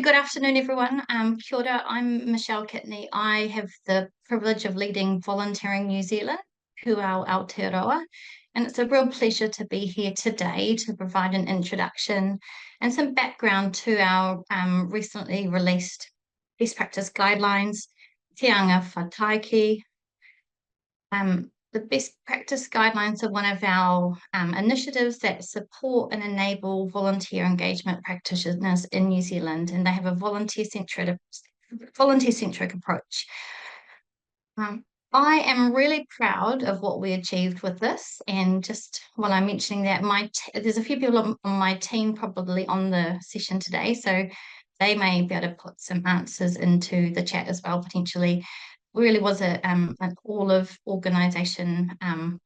Good afternoon, everyone. Kia ora, I'm Michelle Kitney. I have the privilege of leading Volunteering New Zealand, Kuau Aotearoa, and it's a real pleasure to be here today to provide an introduction and some background to our recently released best practice guidelines, Te Anga Whataiki. The best practice guidelines are one of our initiatives that support and enable volunteer engagement practitioners in New Zealand, and they have a volunteer-centric approach. I am really proud of what we achieved with this, and just while I'm mentioning that, there's a few people on my team probably on the session today, so they may be able to put some answers into the chat as well, potentially. Really was an all of organisation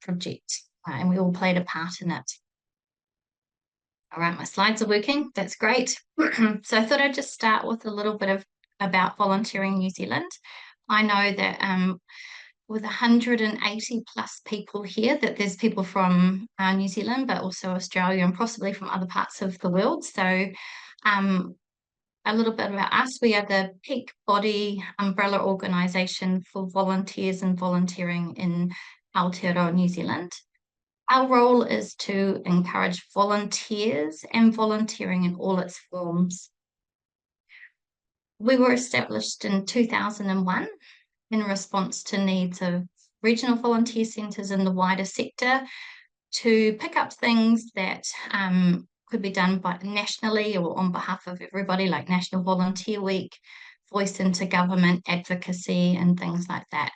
project, and we all played a part in it. All right, my slides are working. That's great. So I thought I'd just start with a little bit about Volunteering New Zealand. I know that with 180 plus people here, that there's people from New Zealand, but also Australia and possibly from other parts of the world. So a little bit about us. We are the peak body umbrella organisation for volunteers and volunteering in Aotearoa, New Zealand. Our role is to encourage volunteers and volunteering in all its forms. We were established in 2001 in response to needs of regional volunteer centres in the wider sector to pick up things that could be done nationally or on behalf of everybody, like National Volunteer Week, voice into government advocacy, and things like that.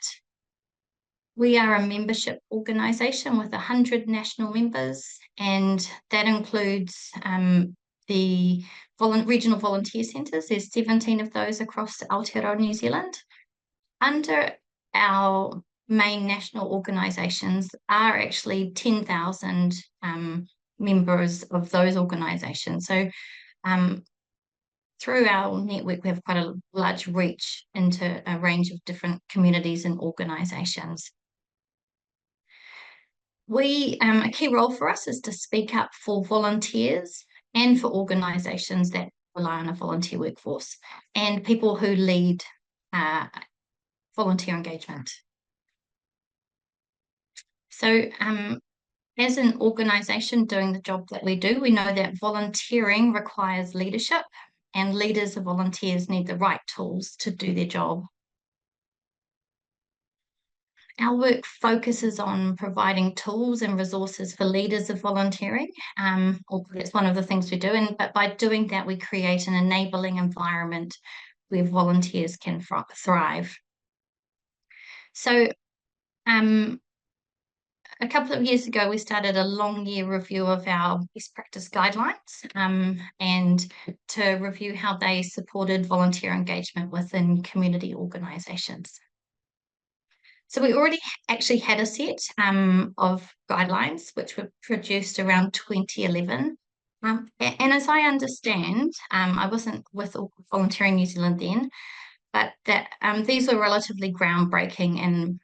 We are a membership organisation with 100 national members, and that includes the regional volunteer centres. There's 17 of those across Aotearoa, New Zealand. Under our main national organisations are actually 10,000 members of those organisations. So through our network, we have quite a large reach into a range of different communities and organisations. A key role for us is to speak up for volunteers and for organisations that rely on a volunteer workforce and people who lead volunteer engagement. So as an organisation doing the job that we do, we know that volunteering requires leadership, and leaders of volunteers need the right tools to do their job. Our work focuses on providing tools and resources for leaders of volunteering. That's one of the things we do, but by doing that, we create an enabling environment where volunteers can thrive. So a couple of years ago, we started a long year review of our best practice guidelines and to review how they supported volunteer engagement within community organisations. So we already actually had a set of guidelines which were produced around 2011. And as I understand, I wasn't with Volunteering New Zealand then, but that these were relatively groundbreaking and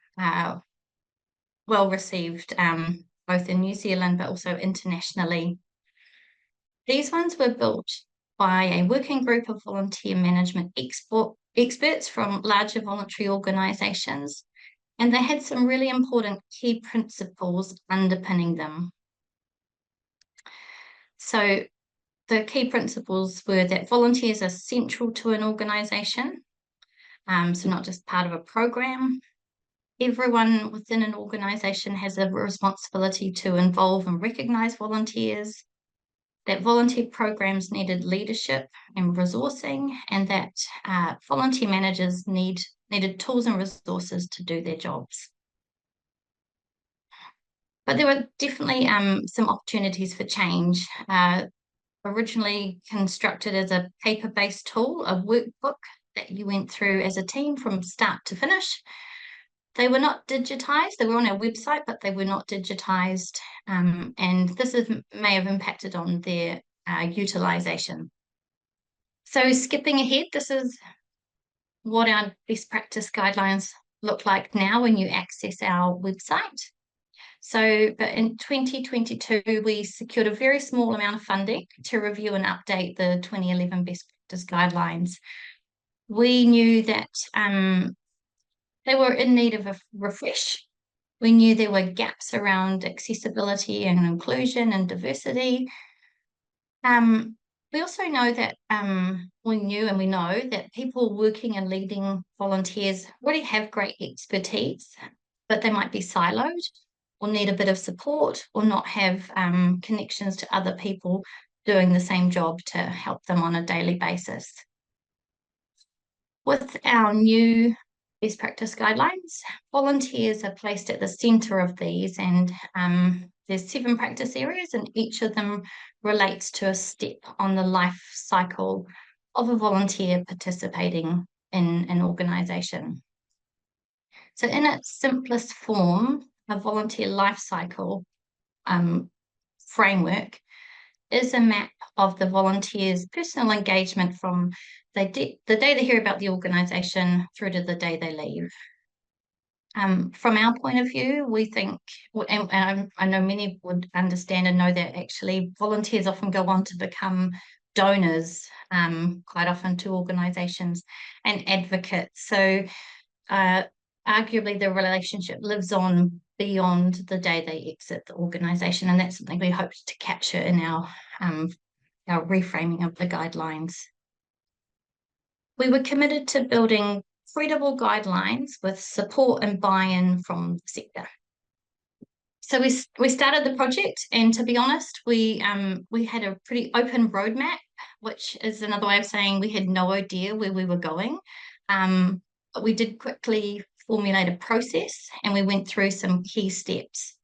well received both in New Zealand but also internationally. These ones were built by a working group of volunteer management experts from larger voluntary organisations, and they had some really important key principles underpinning them. So the key principles were that volunteers are central to an organisation, so not just part of a program. Everyone within an organisation has a responsibility to involve and recognise volunteers, that volunteer programs needed leadership and resourcing, and that volunteer managers needed tools and resources to do their jobs. But there were definitely some opportunities for change. Originally constructed as a paper-based tool, a workbook that you went through as a team from start to finish. They were not digitised. They were on our website, but they were not digitised. And this may have impacted on their utilisation. So skipping ahead, this is what our best practice guidelines look like now when you access our website. But in 2022, we secured a very small amount of funding to review and update the 2011 best practice guidelines. We knew that they were in need of a refresh. We knew there were gaps around accessibility and inclusion and diversity. We also know that we knew and we know that people working and leading volunteers already have great expertise, but they might be siloed or need a bit of support or not have connections to other people doing the same job to help them on a daily basis. With our new best practice guidelines, volunteers are placed at the centre of these, and there's 7 practice areas, and each of them relates to a step on the life cycle of a volunteer participating in an organisation. So in its simplest form, a volunteer life cycle framework is a map of the volunteers' personal engagement from the day they hear about the organisation through to the day they leave. From our point of view, we think, and I know many would understand and know that actually volunteers often go on to become donors, quite often to organisations, and advocates. So arguably the relationship lives on beyond the day they exit the organisation, and that's something we hope to capture in our reframing of the guidelines. We were committed to building credible guidelines with support and buy-in from the sector. So we started the project, and to be honest, we had a pretty open roadmap, which is another way of saying we had no idea where we were going. But we did quickly formulate a process, and we went through some key steps.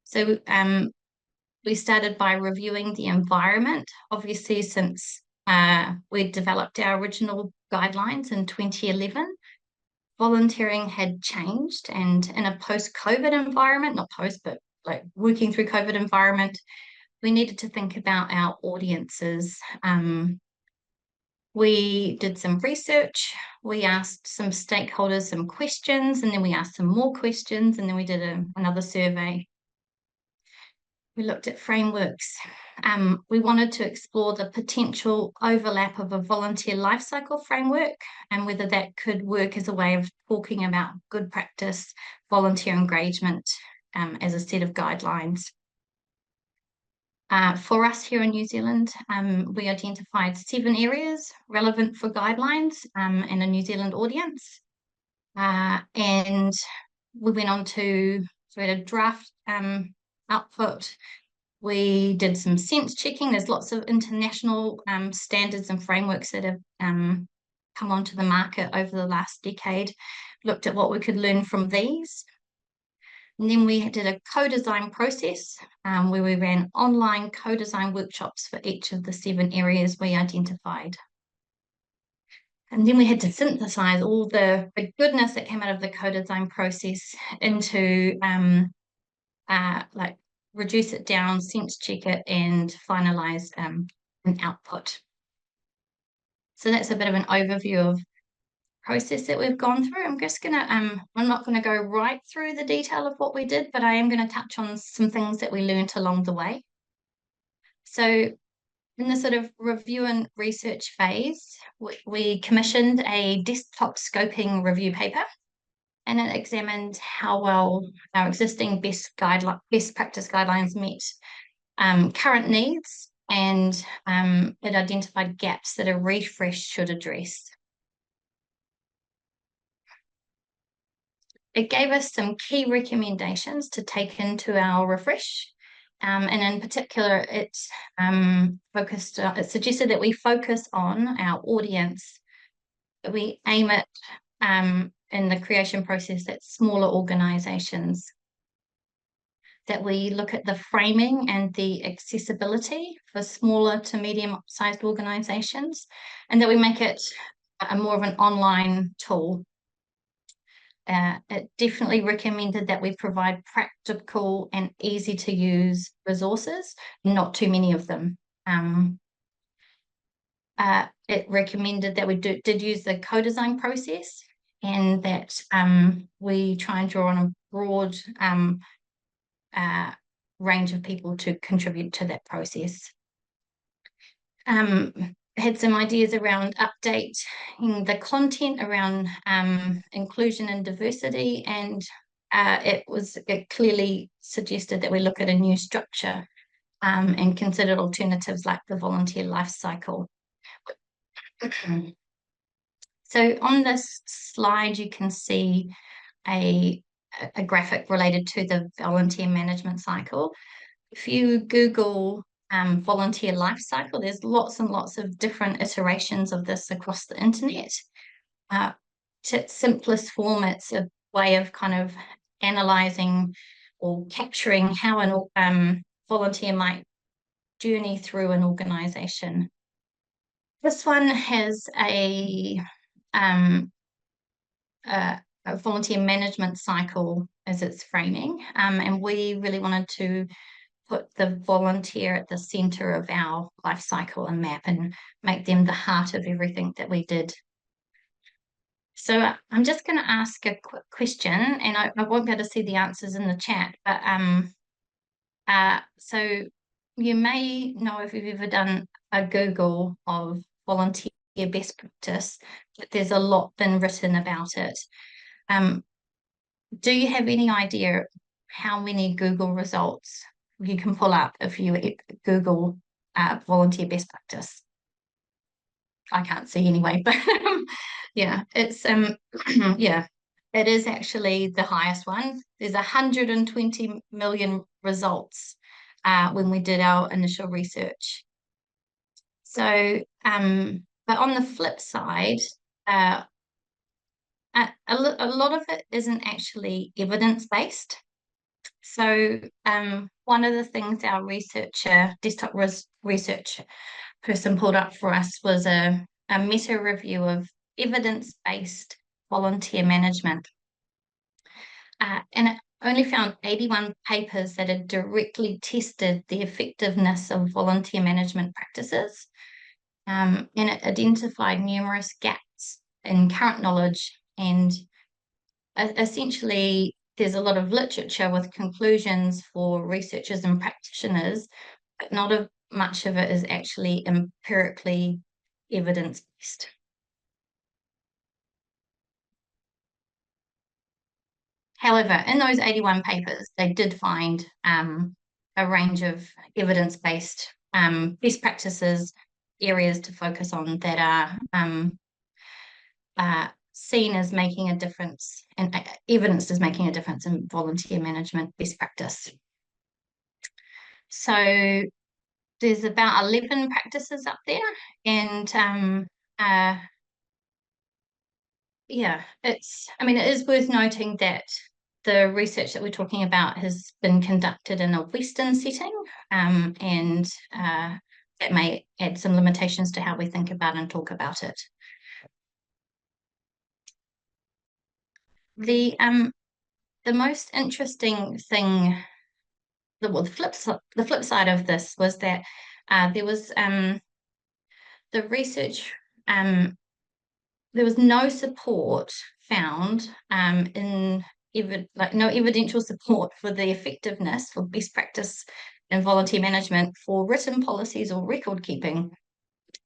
So we started by reviewing the environment. Obviously, since we developed our original guidelines in 2011, volunteering had changed, and in a post-COVID environment, not post, but like working through COVID environment, we needed to think about our audiences. We did some research, we asked some stakeholders some questions, and then we asked some more questions, and then we did another survey. We looked at frameworks. We wanted to explore the potential overlap of a volunteer lifecycle framework and whether that could work as a way of talking about good practice, volunteer engagement as a set of guidelines. For us here in New Zealand, we identified 7 areas relevant for guidelines and a New Zealand audience. And we went on to, so we had a draft output. We did some sense checking. There's lots of international standards and frameworks that have come onto the market over the last decade. Looked at what we could learn from these. And then we did a co-design process where we ran online co-design workshops for each of the 7 areas we identified. And then we had to synthesize all the goodness that came out of the co-design process into reduce it down, sense check it, and finalize an output. So that's a bit of an overview of process that we've gone through. I'm just gonna, I'm not gonna go right through the detail of what we did, but I am gonna touch on some things that we learned along the way. So in the sort of review and research phase, we commissioned a desktop scoping review paper, and it examined how well our existing best practice guidelines met current needs, and it identified gaps that a refresh should address. It gave us some key recommendations to take into our refresh, and in particular, it suggested that we focus on our audience, that we aim at in the creation process at smaller organisations, that we look at the framing and the accessibility for smaller to medium-sized organisations, and that we make it more of an online tool. It definitely recommended that we provide practical and easy to use resources, not too many of them. It recommended that we did use the co-design process, and that we try and draw on a broad range of people to contribute to that process. had some ideas around updating the content around inclusion and diversity, and it clearly suggested that we look at a new structure and considered alternatives like the volunteer life cycle. So on this slide, you can see a, a graphic related to the volunteer management cycle. If you Google volunteer life cycle, there's lots and lots of different iterations of this across the internet. To its simplest form, it's a way of kind of analyzing or capturing how an volunteer might journey through an organization. This one has um, a volunteer management cycle as its framing, and we really wanted to put the volunteer at the center of our life cycle and map and make them the heart of everything that we did. So I'm just going to ask a quick question, and I won't be able to see the answers in the chat, but so you may know if you've ever done a Google of volunteer best practice, that there's a lot been written about it. Do you have any idea how many Google results you can pull up if you Google volunteer best practice? I can't see anyway, but yeah, it's yeah, it is actually the highest one. There's 120 million results when we did our initial research. So, but on the flip side, a lot of it isn't actually evidence-based. So, one of the things our desktop research person pulled up for us was a meta review of evidence-based volunteer management. And it only found 81 papers that had directly tested the effectiveness of volunteer management practices. And it identified numerous gaps in current knowledge, and essentially there's a lot of literature with conclusions for researchers and practitioners, but not much of it is actually empirically evidence-based. However, in those 81 papers, they did find a range of evidence-based best practices, areas to focus on that are seen as making a difference, and evidence is making a difference in volunteer management best practice. So there's about 11 practices up there, and yeah, it is worth noting that the research that we're talking about has been conducted in a Western setting, and that may add some limitations to how we think about and talk about it. The most interesting thing, the flip side of this was that there was the research, there was no support found in no evidential support for the effectiveness for best practice in volunteer management for written policies or record keeping,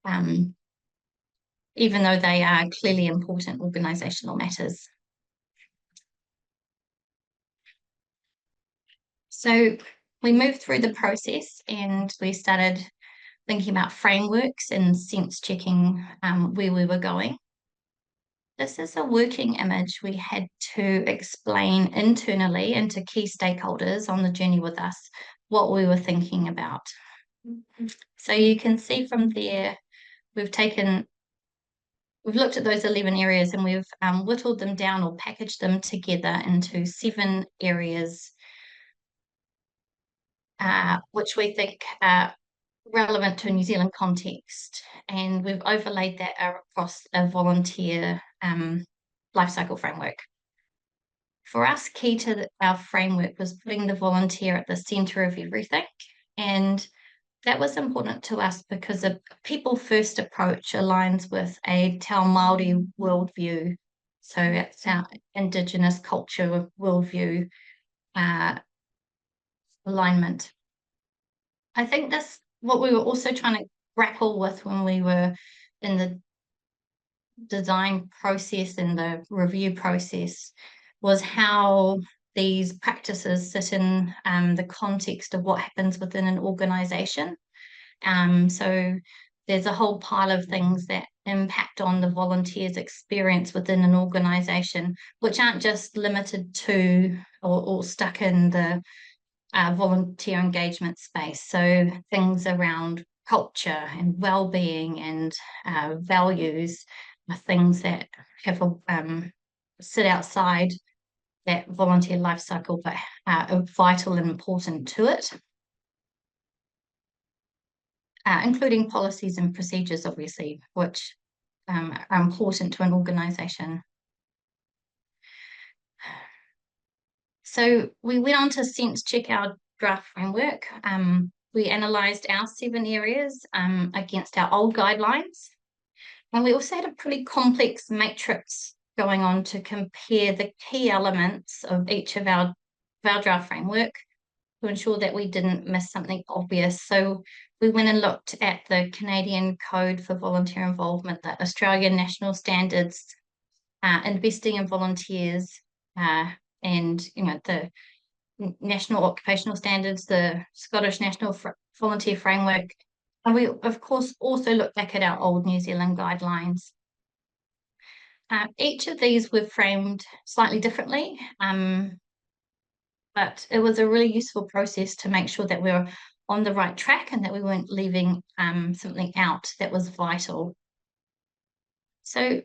even though they are clearly important organisational matters. So we moved through the process and we started thinking about frameworks and sense checking where we were going. This is a working image we had to explain internally and to key stakeholders on the journey with us what we were thinking about. So you can see from there, we've looked at those 11 areas and we've whittled them down or packaged them together into 7 areas, which we think are relevant to a New Zealand context. And we've overlaid that across a volunteer lifecycle framework. For us, key to our framework was putting the volunteer at the centre of everything. And that was important to us because a people-first approach aligns with a Te Ao Māori worldview. So it's our Indigenous culture worldview alignment. I think what we were also trying to grapple with when we were in the design process and the review process was how these practices sit in the context of what happens within an organization. So there's a whole pile of things that impact on the volunteers' experience within an organization, which aren't just limited to or stuck in the volunteer engagement space. So things around culture and well-being and values are things that have sit outside that volunteer life cycle, but are vital and important to it, including policies and procedures, obviously, which are important to an organisation. So we went on to sense check our draft framework. We analysed our 7 areas against our old guidelines. And we also had a pretty complex matrix going on to compare the key elements of each of our draft framework to ensure that we didn't miss something obvious. So we went and looked at the Canadian Code for Volunteer Involvement, the Australian National Standards, Investing in Volunteers, and the National Occupational Standards, the Scottish National Volunteer Framework. And we, of course, also looked back at our old New Zealand guidelines. Each of these were framed slightly differently, but it was a really useful process to make sure that we were on the right track and that we weren't leaving something out that was vital. So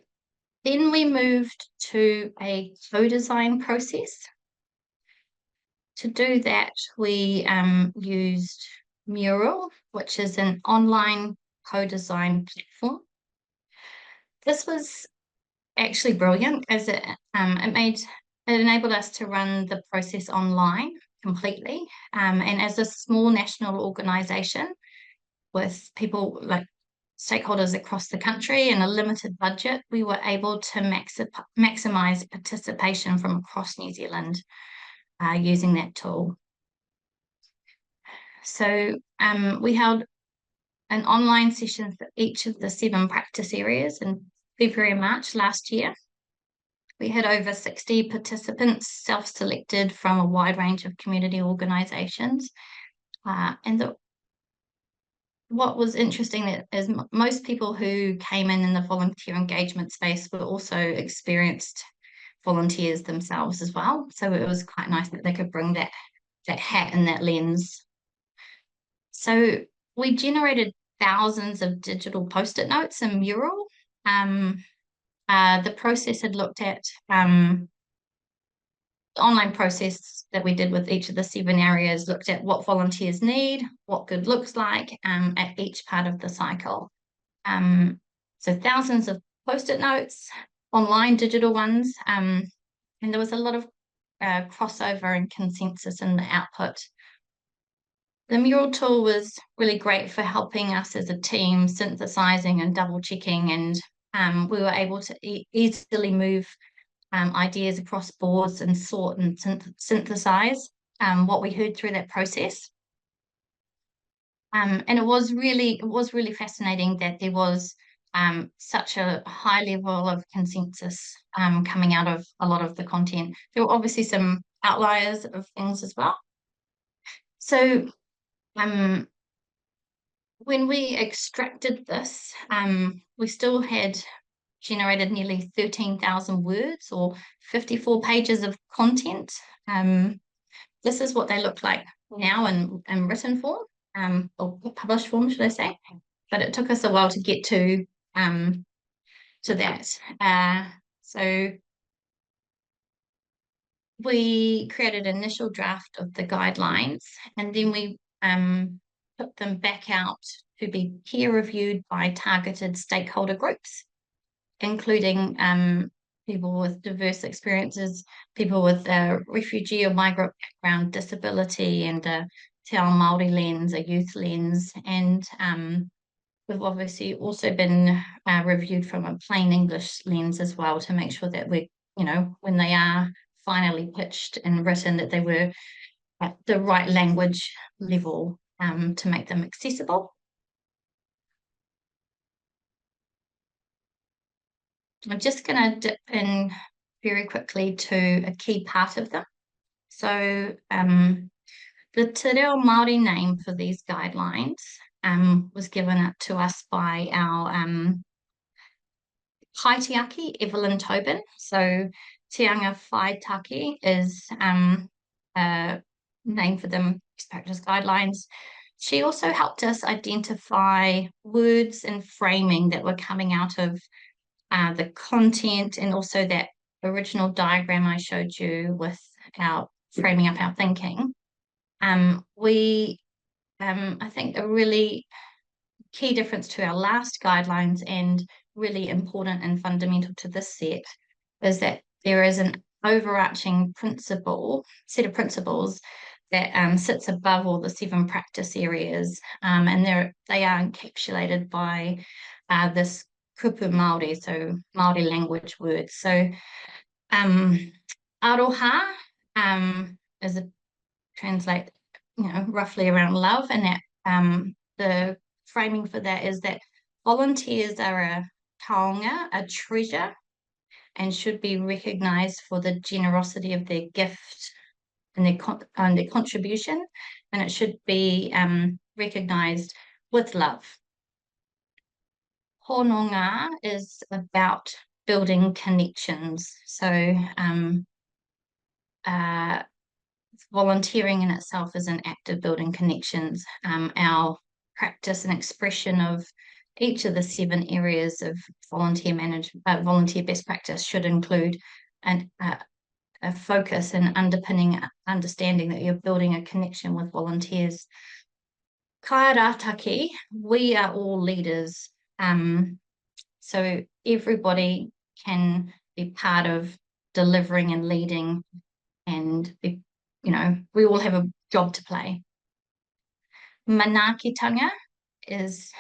then we moved to a co-design process. To do that, we used Mural, which is an online co-design platform. This was actually brilliant as it enabled us to run the process online completely. And as a small national organisation with people like stakeholders across the country and a limited budget, we were able to maximise participation from across New Zealand using that tool. So we held an online session for each of the 7 practice areas in February and March last year. We had over 60 participants self-selected from a wide range of community organisations. What was interesting is most people who came in the volunteer engagement space were also experienced volunteers themselves as well. So it was quite nice that they could bring that hat and that lens. So we generated thousands of digital post-it notes in Mural. The process had looked at the online process that we did with each of the 7 areas, looked at what volunteers need, what good looks like at each part of the cycle. So thousands of post-it notes, online digital ones, and there was a lot of crossover and consensus in the output. The Mural tool was really great for helping us as a team, synthesizing and double checking, and we were able to easily move ideas across boards and sort and synthesize what we heard through that process. And it was really fascinating that there was such a high level of consensus coming out of a lot of the content. There were obviously some outliers of things as well. So when we extracted this, we still had generated nearly 13,000 words or 54 pages of content. This is what they look like now in written form, or published form, should I say. But it took us a while to get to that. So we created an initial draft of the guidelines, and then we put them back out to be peer reviewed by targeted stakeholder groups, including people with diverse experiences, people with a refugee or migrant background, disability, and a Te Ao Māori lens, a youth lens. And we've obviously also been reviewed from a plain English lens as well to make sure that we, when they are finally pitched and written, that they were at the right language level to make them accessible. I'm just going to dip in very quickly to a key part of them. So, the Te Reo Māori name for these guidelines was given to us by our Kaitiaki, Evelyn Tobin. So Te Anga Whaitaki is a name for them, best practice guidelines. She also helped us identify words and framing that were coming out of the content and also that original diagram I showed you with our framing up our thinking. We, I think, a really key difference to our last guidelines and really important and fundamental to this set is that there is an overarching set of principles that sits above all the seven practice areas, and they are encapsulated by this kupu Māori, so Māori language words. So aroha is a translate, roughly around love, and that the framing for that is that volunteers are a taonga, a treasure, and should be recognised for the generosity of their gift and their contribution, and it should be recognised with love. Hononga is about building connections. So uh, volunteering in itself is an act of building connections. Our practice and expression of each of the seven areas of volunteer best practice should include a focus and understanding that you're building a connection with volunteers. Kairataki, we are all leaders. So everybody can be part of delivering and leading and be, we all have a job to play. Manaakitanga is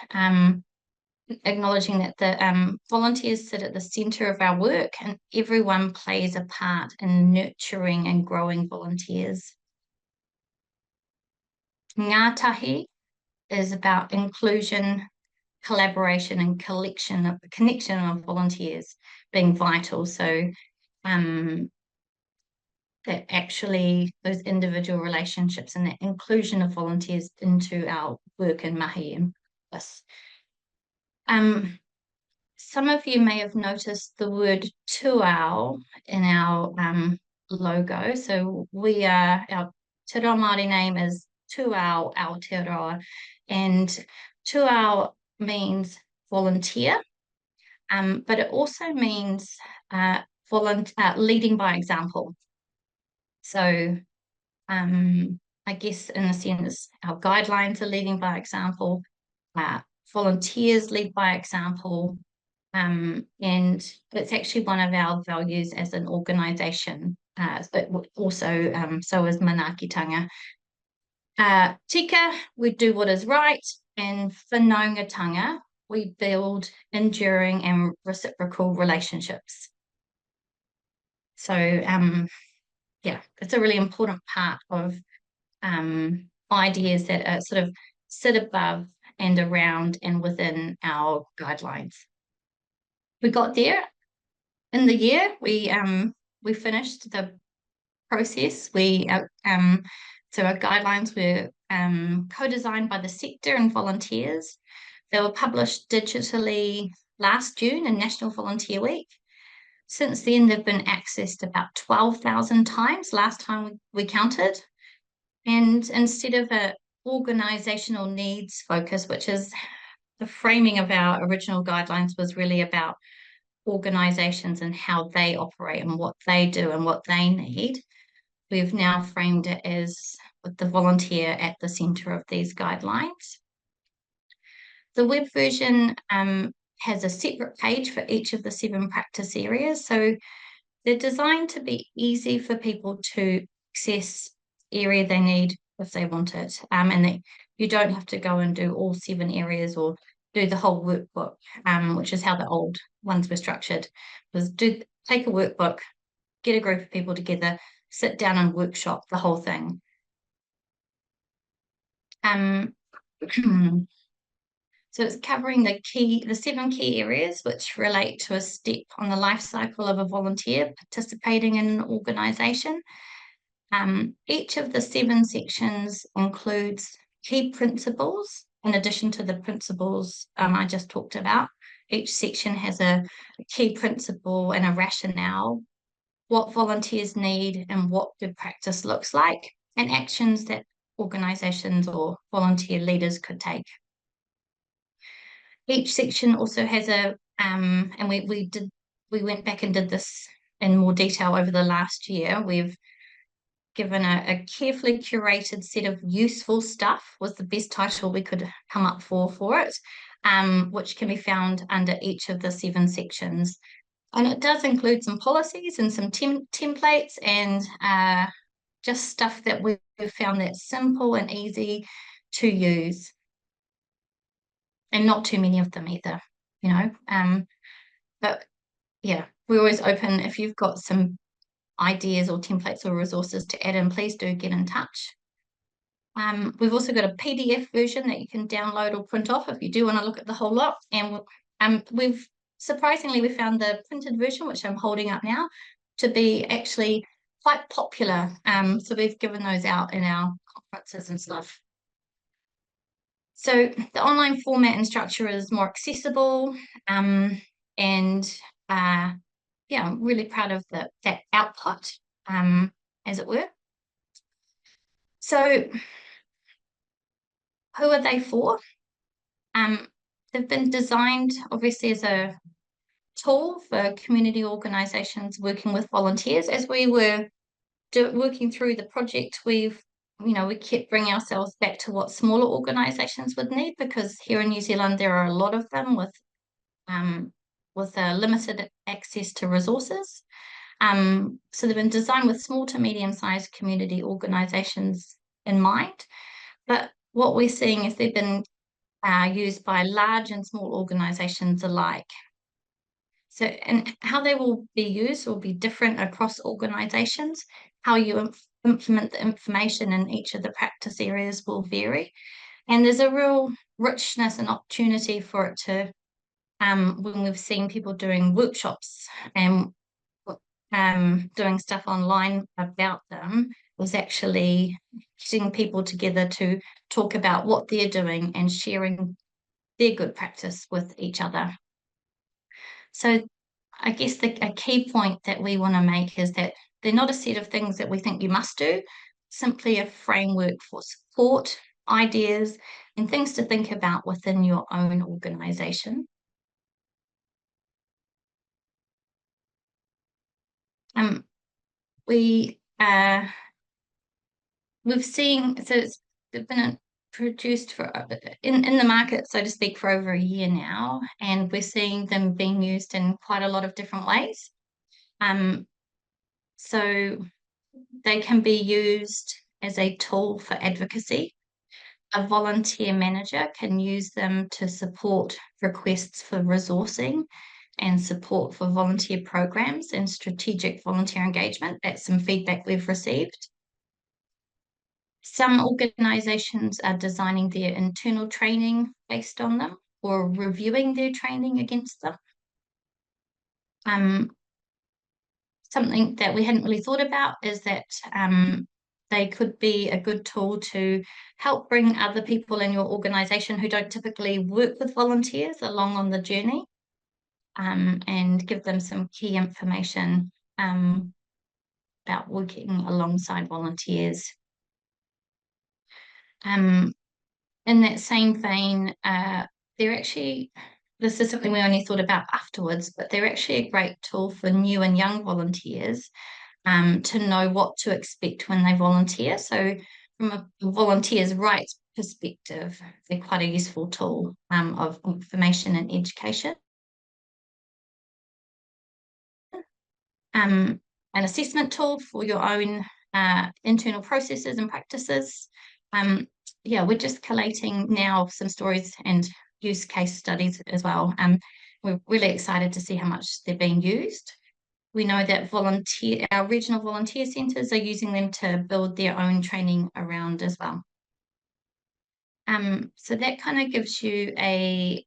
acknowledging that the volunteers sit at the centre of our work and everyone plays a part in nurturing and growing volunteers. Ngātahi is about inclusion, collaboration and connection of volunteers being vital. So that actually those individual relationships and the inclusion of volunteers into our work and mahi and this. Some of you may have noticed the word tuao in our logo. So our Te Reo Māori name is tuao Aotearoa, and tuao means volunteer, but it also means leading by example. So I guess in a sense, our guidelines are leading by example, volunteers lead by example, and it's actually one of our values as an organisation, but also so is manaakitanga. Tika, we do what is right, and whanaungatanga, we build enduring and reciprocal relationships. So yeah, it's a really important part of ideas that are sort of sit above and around and within our guidelines. We got there in the year. We finished the process. So our guidelines were co-designed by the sector and volunteers. They were published digitally last June in National Volunteer Week. Since then, they've been accessed about 12,000 times, last time we counted. And instead of an organisational needs focus, which is the framing of our original guidelines was really about organisations and how they operate and what they do and what they need, we've now framed it as with the volunteer at the centre of these guidelines. The web version has a separate page for each of the seven practice areas. So they're designed to be easy for people to access area they need if they want it. And that you don't have to go and do all seven areas or do the whole workbook, which is how the old ones were structured. Was take a workbook, get a group of people together, sit down and workshop the whole thing. So it's covering the 7 key areas which relate to a step on the life cycle of a volunteer participating in an organisation. Each of the 7 sections includes key principles in addition to the principles I just talked about. Each section has a key principle and a rationale, what volunteers need and what good practice looks like, and actions that organisations or volunteer leaders could take. Each section also has and we went back and did this in more detail over the last year. We've given a carefully curated set of useful stuff was the best title we could come up for it, which can be found under each of the 7 sections. And it does include some policies and some templates and just stuff that we've found that's simple and easy to use, and not too many of them either, you know. But yeah, we're always open. If you've got some ideas or templates or resources to add in, please do get in touch. We've also got a PDF version that you can download or print off if you do want to look at the whole lot. And we've surprisingly we found the printed version, which I'm holding up now, to be actually quite popular. So we've given those out in our conferences and stuff. So the online format and structure is more accessible, and yeah, I'm really proud of that output, as it were. So who are they for? They've been designed obviously as a tool for community organisations working with volunteers. As we were working through the project, we kept bringing ourselves back to what smaller organisations would need, because here in New Zealand there are a lot of them with limited access to resources. So they've been designed with small to medium-sized community organisations in mind. But what we're seeing is they've been used by large and small organisations alike. So, and how they will be used will be different across organisations. How you implement the information in each of the practice areas will vary. And there's a real richness and opportunity for it to, when we've seen people doing workshops and doing stuff online about them, was actually getting people together to talk about what they're doing and sharing their good practice with each other. So I guess a key point that we want to make is that they're not a set of things that we think you must do, simply a framework for support, ideas, and things to think about within your own organisation. We've seen, so it's been produced for in the market, so to speak, for over a year now, and we're seeing them being used in quite a lot of different ways. So they can be used as a tool for advocacy. A volunteer manager can use them to support requests for resourcing and support for volunteer programs and strategic volunteer engagement. That's some feedback we've received. Some organisations are designing their internal training based on them or reviewing their training against them. Something that we hadn't really thought about is that they could be a good tool to help bring other people in your organisation who don't typically work with volunteers along on the journey, and give them some key information about working alongside volunteers. In that same vein, this is something we only thought about afterwards, but they're actually a great tool for new and young volunteers to know what to expect when they volunteer. So from a volunteer's rights perspective, they're quite a useful tool of information and education. An assessment tool for your own internal processes and practices. Yeah, we're just collating now some stories and use case studies as well. We're really excited to see how much they're being used. We know that our regional volunteer centres are using them to build their own training around as well. So that kind of gives you an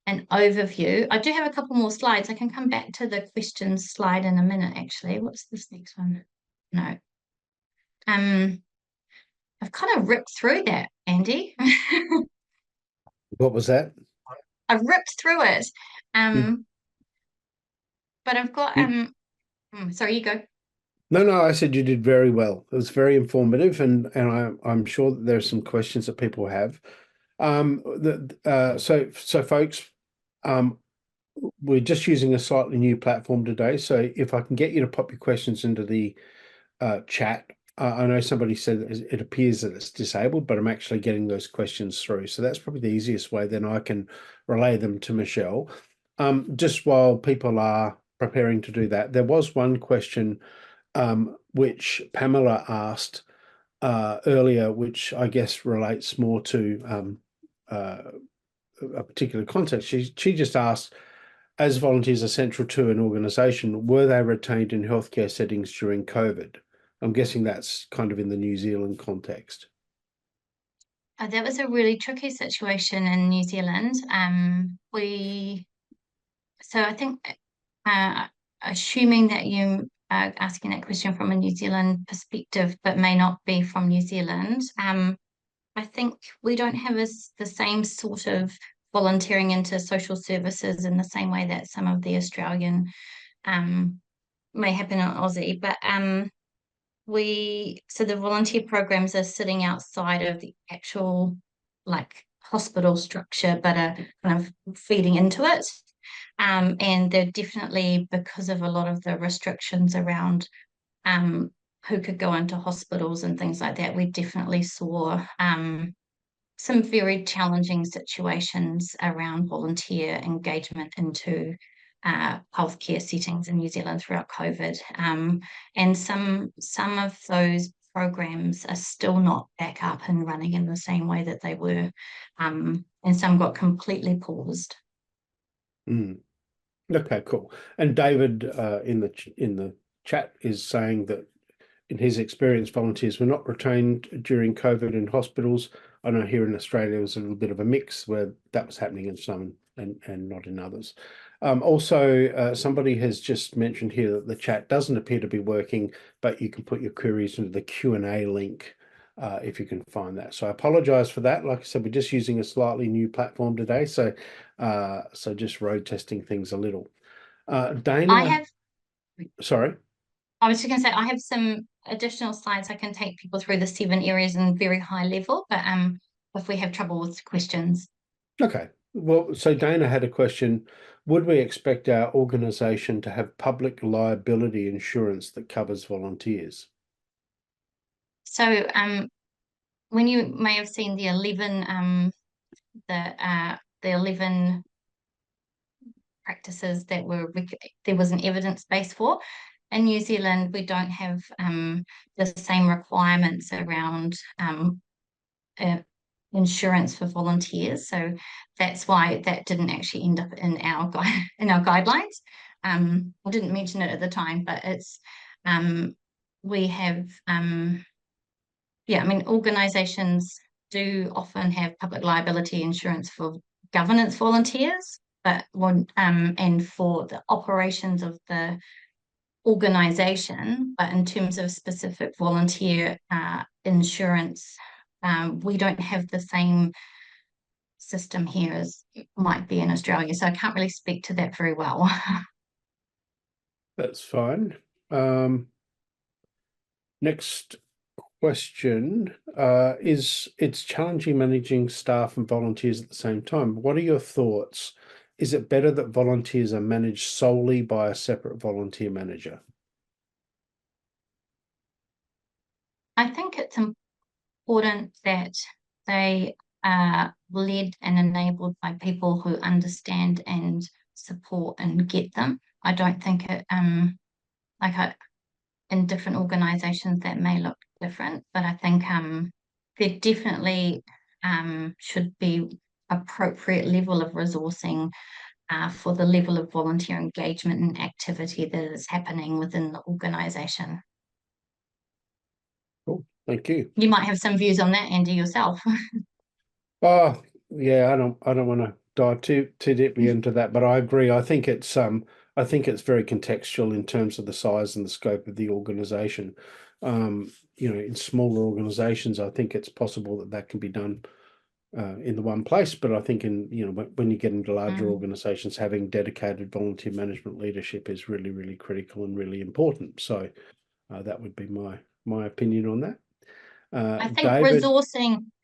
overview. I do have a couple more slides. I can come back to the questions slide in a minute, actually. What's this next one? No. I've kind of ripped through that, Andy. What was that? I've ripped through it. You, Um, but I've got you, sorry, you go. no, no, I said you did very well. It was very informative, and I'm sure that there are some questions that people have. So folks, um, we're just using a slightly new platform today. So if I can get you to pop your questions into the chat. I know somebody said that it appears that it's disabled, but I'm actually getting those questions through. So that's probably the easiest way. Then I can relay them to Michelle. Just while people are preparing to do that, there was one question which Pamela asked earlier, which I guess relates more to uh, a particular context. She just asked, as volunteers are central to an organisation, were they retained in healthcare settings during COVID? I'm guessing that's kind of in the New Zealand context. That was a really tricky situation in New Zealand. So I think, uh, assuming that you are asking that question from a New Zealand perspective, but may not be from New Zealand, I think we don't have the same sort of volunteering into social services in the same way that some of the Australian um, may happen in Aussie. But so the volunteer programs are sitting outside of the actual like hospital structure, but are kind of feeding into it. And they're definitely, because of a lot of the restrictions around um, who could go into hospitals and things like that, we definitely saw some very challenging situations around volunteer engagement into healthcare settings in New Zealand throughout COVID. And some of those programs are still not back up and running in the same way that they were. And some got completely paused. Mm. Okay, cool. And David in the chat is saying that in his experience, volunteers were not retained during COVID in hospitals. I know here in Australia it was a little bit of a mix where that was happening in some and not in others. Also, somebody has just mentioned here that the chat doesn't appear to be working, but you can put your queries into the Q&A link if you can find that. So I apologize for that. Like I said, we're just using a slightly new platform today, so just road testing things a little. I Dana, have, sorry. I was just going to say, I have some additional slides I can take people through the 7 areas in very high level, but if we have trouble with questions. Okay. Well, so Dana had a question. Would we expect our organization to have public liability insurance that covers volunteers? So when you may have seen the 11 practices that there was an evidence base for. In New Zealand, we don't have the same requirements around uh, insurance for volunteers, so that's why that didn't actually end up in our in our guidelines. I didn't mention it at the time, but it's we have yeah, I mean, organisations do often have public liability insurance for governance volunteers, but and for the operations of the organisation, but in terms of specific volunteer insurance, we don't have the same system here as it might be in Australia. So I can't really speak to that very well. That's fine. Next question is it's challenging managing staff and volunteers at the same time. What are your thoughts? Is it better that volunteers are managed solely by a separate volunteer manager? I think it's important that they are led and enabled by people who understand and support and get them. I don't think it like I, in different organisations that may look different, but I think there definitely should be appropriate level of resourcing for the level of volunteer engagement and activity that is happening within the organisation. Cool. Thank you. You might have some views on that, Andy, yourself. Oh, yeah, I don't want to dive too deeply into that, but I agree. I think it's very contextual in terms of the size and the scope of the organization. In smaller organizations, I think it's possible that that can be done in the one place, but I think when you get into larger Mm. organizations, having dedicated volunteer management leadership is really, really critical and really important. So that would be my opinion on that. I think David,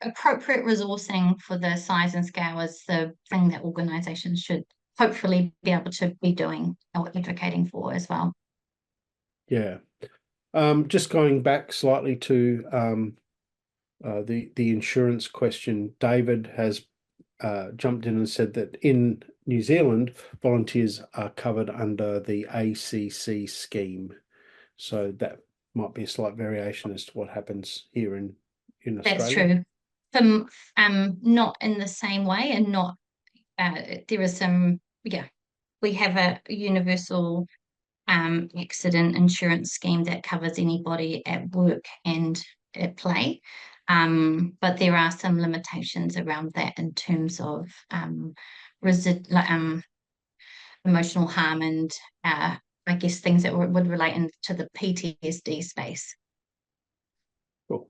appropriate resourcing for the size and scale is the thing that organizations should hopefully be able to be doing or advocating for as well. yeah. Just going back slightly to the insurance question, David has jumped in and said that in New Zealand, volunteers are covered under the ACC scheme. So that might be a slight variation as to what happens here in That's Australia. true. Not in the same way, and not there is some, yeah, we have a universal accident insurance scheme that covers anybody at work and at play. But there are some limitations around that in terms of emotional harm and I guess things that would relate into the PTSD space. Cool.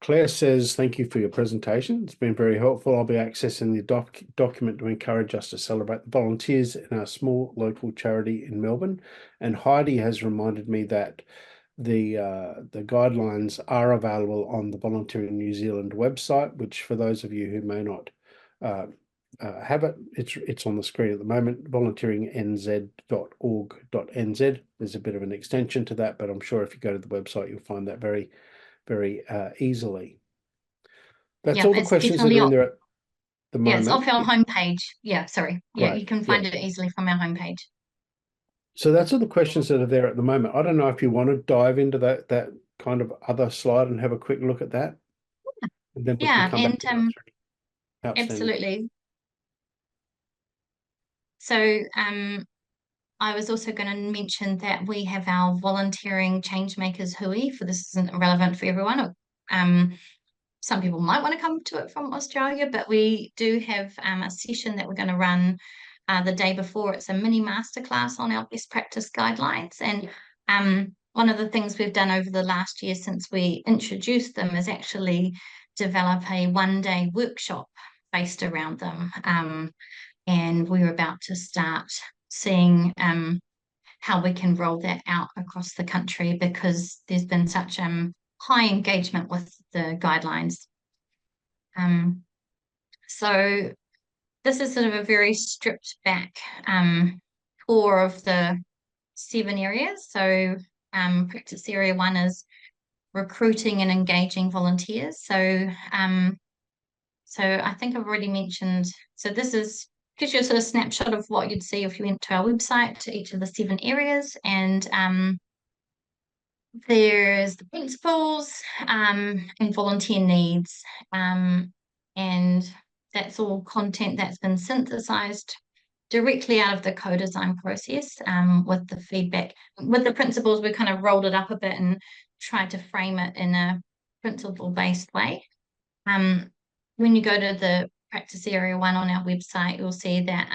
Claire says, thank you for your presentation. It's been very helpful. I'll be accessing the document to encourage us to celebrate the volunteers in our small local charity in Melbourne. And Heidi has reminded me that the guidelines are available on the Volunteering New Zealand website, which for those of you who may not uh, have it, it's on the screen at the moment, volunteeringnz.org.nz. There's a bit of an extension to that, but I'm sure if you go to the website, you'll find that very, very easily. That's Yeah, all the it's questions that definitely are in there at the yeah, it's off moment. our homepage. Yeah, sorry. Yeah, Great. you can Yeah. find it easily from our homepage. So that's all the questions that are there at the moment. I don't know if you want to dive into that kind of other slide and have a quick look at that, and then we can Yeah, come back and to the outstanding. absolutely. So I was also going to mention that we have our volunteering changemakers hui, for this isn't relevant for everyone. Some people might want to come to it from Australia, but we do have a session that we're going to run the day before. It's a mini masterclass on our best practice guidelines. And one of the things we've done over the last year since we introduced them is actually develop a 1 day workshop based around them. And we're about to start seeing how we can roll that out across the country because there's been such high engagement with the guidelines. Um, so this is sort of a very stripped back tour of the 7 areas. So practice area 1 is recruiting and engaging volunteers. So I think I've already mentioned, so this is gives you a sort of snapshot of what you'd see if you went to our website to each of the 7 areas. And there's the principles and volunteer needs. And that's all content that's been synthesized directly out of the co-design process with the feedback. With the principles, we kind of rolled it up a bit and tried to frame it in a principle-based way. When you go to the practice area 1 on our website, you'll see that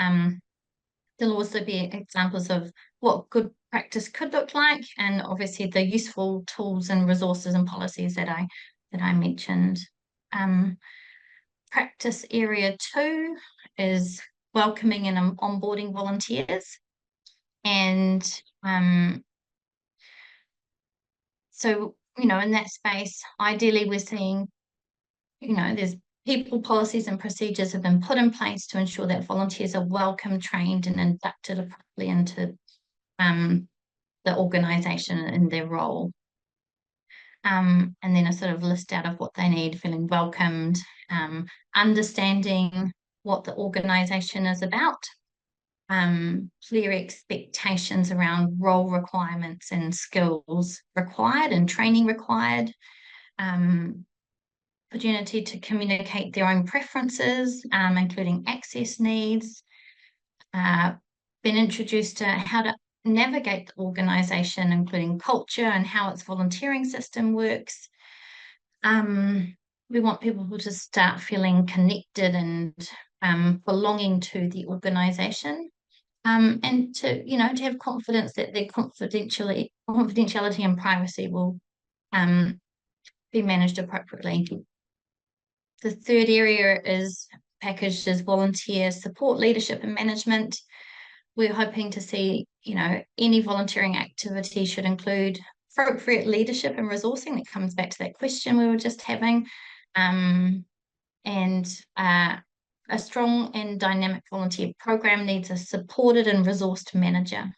there'll also be examples of what good practice could look like, and obviously the useful tools and resources and policies that I mentioned. Practice area 2 is welcoming and onboarding volunteers. And so, in that space, ideally we're seeing, there's people, policies, and procedures have been put in place to ensure that volunteers are welcome, trained, and inducted appropriately into the organisation and their role. And then a sort of list out of what they need, feeling welcomed, understanding what the organisation is about, clear expectations around role requirements and skills required and training required, opportunity to communicate their own preferences, including access needs, been introduced to how to navigate the organisation, including culture and how its volunteering system works, We want people to start feeling connected and belonging to the organisation, and to have confidence that their confidentiality and privacy will um, be managed appropriately. The third area is packaged as volunteer support, leadership, and management. We're hoping to see, any volunteering activity should include appropriate leadership and resourcing. That comes back to that question we were just having. And a strong and dynamic volunteer program needs a supported and resourced manager.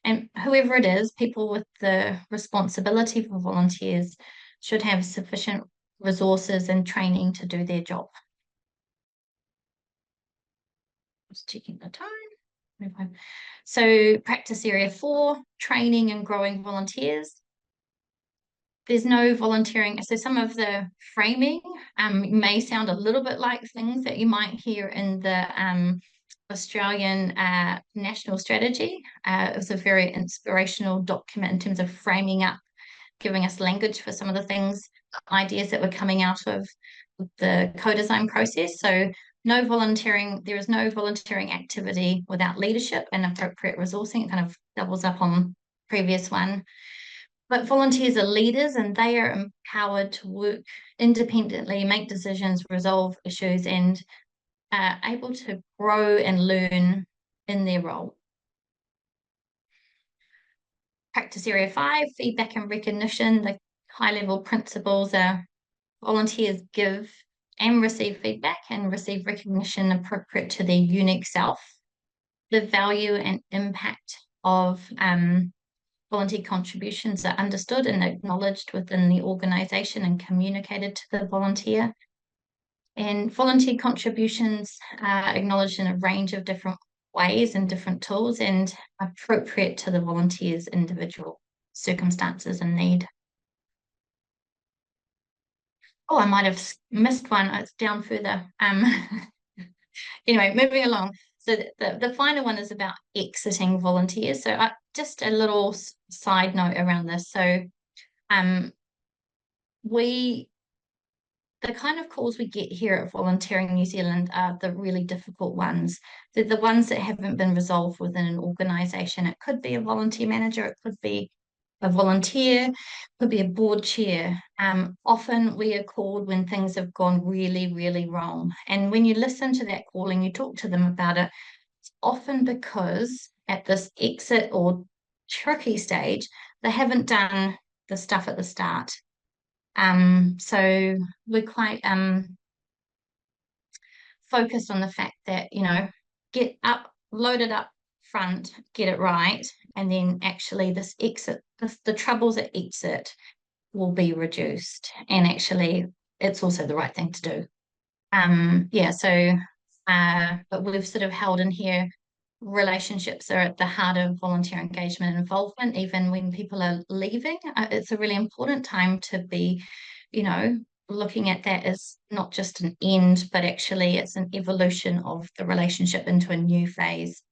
And whoever it is, people with the responsibility for volunteers should have sufficient resources and training to do their job. Just checking the time. So practice area 4, training and growing volunteers. There's no volunteering. So some of the framing may sound a little bit like things that you might hear in the Australian National Strategy. It was a very inspirational document in terms of framing up, giving us language for some of the things, ideas that were coming out of the co-design process. So no volunteering, there is no volunteering activity without leadership and appropriate resourcing. It kind of doubles up on previous one. But volunteers are leaders and they are empowered to work independently, make decisions, resolve issues, and able to grow and learn in their role. Practice area 5, feedback and recognition. The high-level principles are volunteers give and receive feedback and receive recognition appropriate to their unique self. The value and impact of volunteer contributions are understood and acknowledged within the organisation and communicated to the volunteer. And volunteer contributions are acknowledged in a range of different ways and different tools and appropriate to the volunteer's individual circumstances and need. Oh, I might have missed one. It's down further. Anyway, moving along. So the final one is about exiting volunteers. So just a little side note around this. So the kind of calls we get here at Volunteering New Zealand are the really difficult ones. They're the ones that haven't been resolved within an organisation. It could be a volunteer manager, it could be a volunteer, could be a board chair. Often we are called when things have gone really, really wrong. And when you listen to that call and you talk to them about it, it's often because at this exit or tricky stage, they haven't done the stuff at the start. So we're quite focused on the fact that, get up, load it up front, get it right, and then actually this exit, the troubles at exit will be reduced. And actually it's also the right thing to do. But we've sort of held in here relationships are at the heart of volunteer engagement and involvement, even when people are leaving. It's a really important time to be, looking at that as not just an end, but actually it's an evolution of the relationship into a new phase.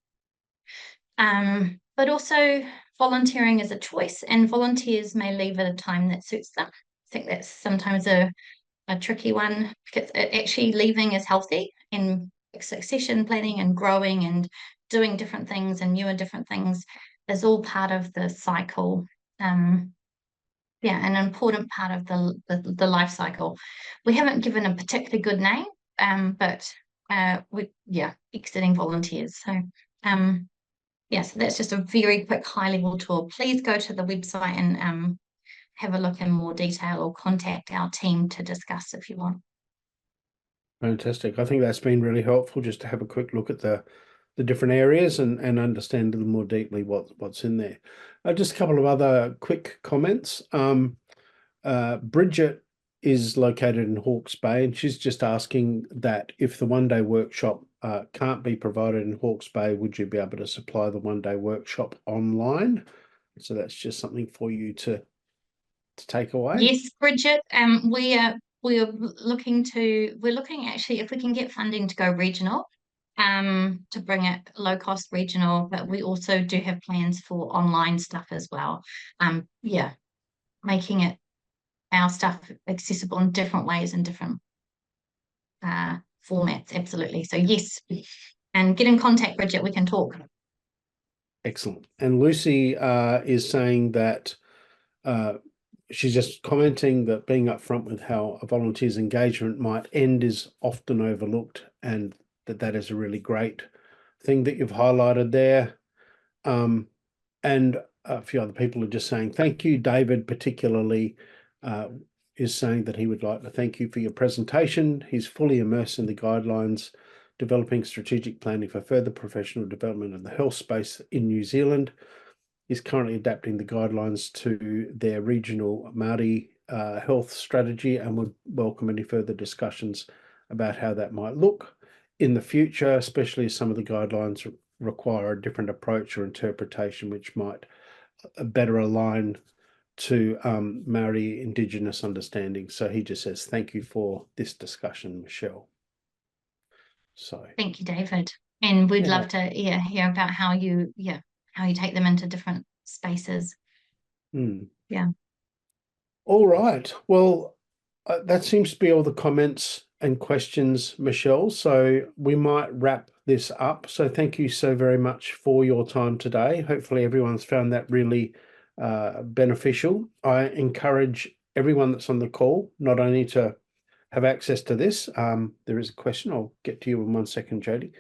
But also volunteering is a choice, and volunteers may leave at a time that suits them. I think that's sometimes a tricky one because actually leaving is healthy, and succession planning and growing and doing different things and new and different things is all part of the cycle. An important part of the life cycle. We haven't given a particularly good name, but exiting volunteers. So so that's just a very quick high level tour. Please go to the website and have a look in more detail or contact our team to discuss if you want. Fantastic. I think that's been really helpful just to have a quick look at the different areas and understand a little more deeply what's in there. Just a couple of other quick comments. Bridget is located in Hawke's Bay, and she's just asking that if the one-day workshop can't be provided in Hawke's Bay, would you be able to supply the one-day workshop online? So that's just something for you to take away. Yes, Bridget. We're looking actually if we can get funding to go regional, to bring it low cost regional, but we also do have plans for online stuff as well. Making it our stuff accessible in different ways and different formats. Absolutely. So yes, and get in contact, Bridget. We can talk. Excellent. And Lucy is saying that she's just commenting that being upfront with how a volunteer's engagement might end is often overlooked, and that is a really great thing that you've highlighted there. And a few other people are just saying thank you. David particularly is saying that he would like to thank you for your presentation. He's fully immersed in the guidelines, developing strategic planning for further professional development in the health space in New Zealand. He's currently adapting the guidelines to their regional Māori health strategy and would welcome any further discussions about how that might look in the future, especially as some of the guidelines require a different approach or interpretation, which might better align to Māori Indigenous understanding. So he just says, thank you for this discussion, Michelle. So thank you, David. And we'd yeah. love to hear about how you take them into different spaces. Yeah. All right. Well, that seems to be all the comments and questions, Michelle. So we might wrap this up. So thank you so very much for your time today. Hopefully everyone's found that really beneficial. I encourage everyone that's on the call not only to have access to this. There is a question. I'll get to you in 1 second, Jody.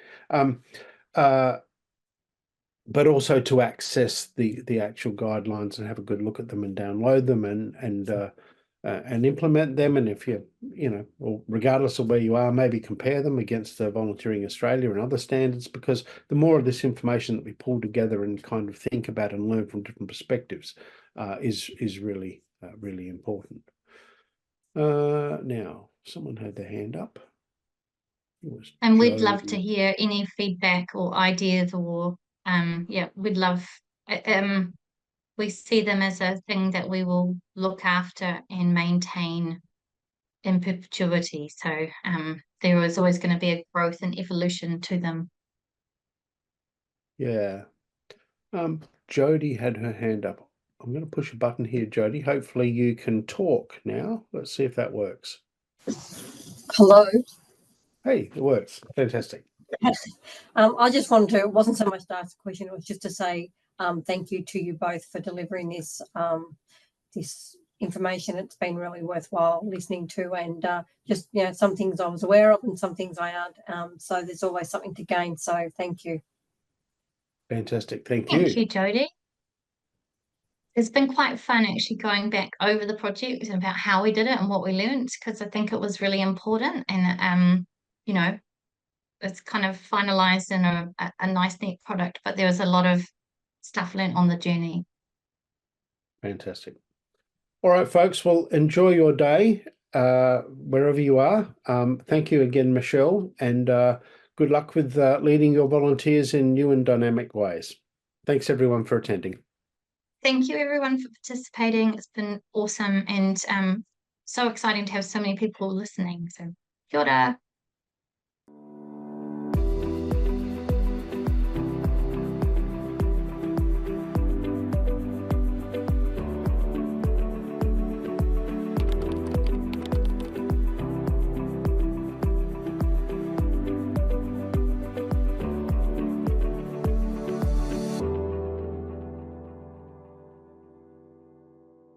But also to access the actual guidelines and have a good look at them and download them and implement them. And if well, regardless of where you are, maybe compare them against Volunteering Australia and other standards, because the more of this information that we pull together and kind of think about and learn from different perspectives is really really important. Now, someone had their hand up. And we'd love to hear any feedback or ideas or we'd love we see them as a thing that we will look after and maintain in perpetuity. So there is always going to be a growth and evolution to them. Yeah. Jody had her hand up. I'm going to push a button here, Jody. Hopefully you can talk now. Let's see if that works. Hello. Hey, it works. Fantastic. I just wanted to, it wasn't so much to ask a question, it was just to say thank you to you both for delivering this this information. It's been really worthwhile listening to, and just some things I was aware of and some things I aren't. So there's always something to gain. So thank you. Fantastic. Thank you. Thank you, Jody. It's been quite fun actually going back over the project and about how we did it and what we learned, because I think it was really important, and it's kind of finalized in a nice neat product, but there was a lot of stuff learned on the journey. Fantastic. All right, folks. Well, enjoy your day wherever you are. Thank you again, Michelle, and good luck with leading your volunteers in new and dynamic ways. Thanks, everyone, for attending. Thank you, everyone, for participating. It's been awesome and so exciting to have so many people listening. So, kia ora.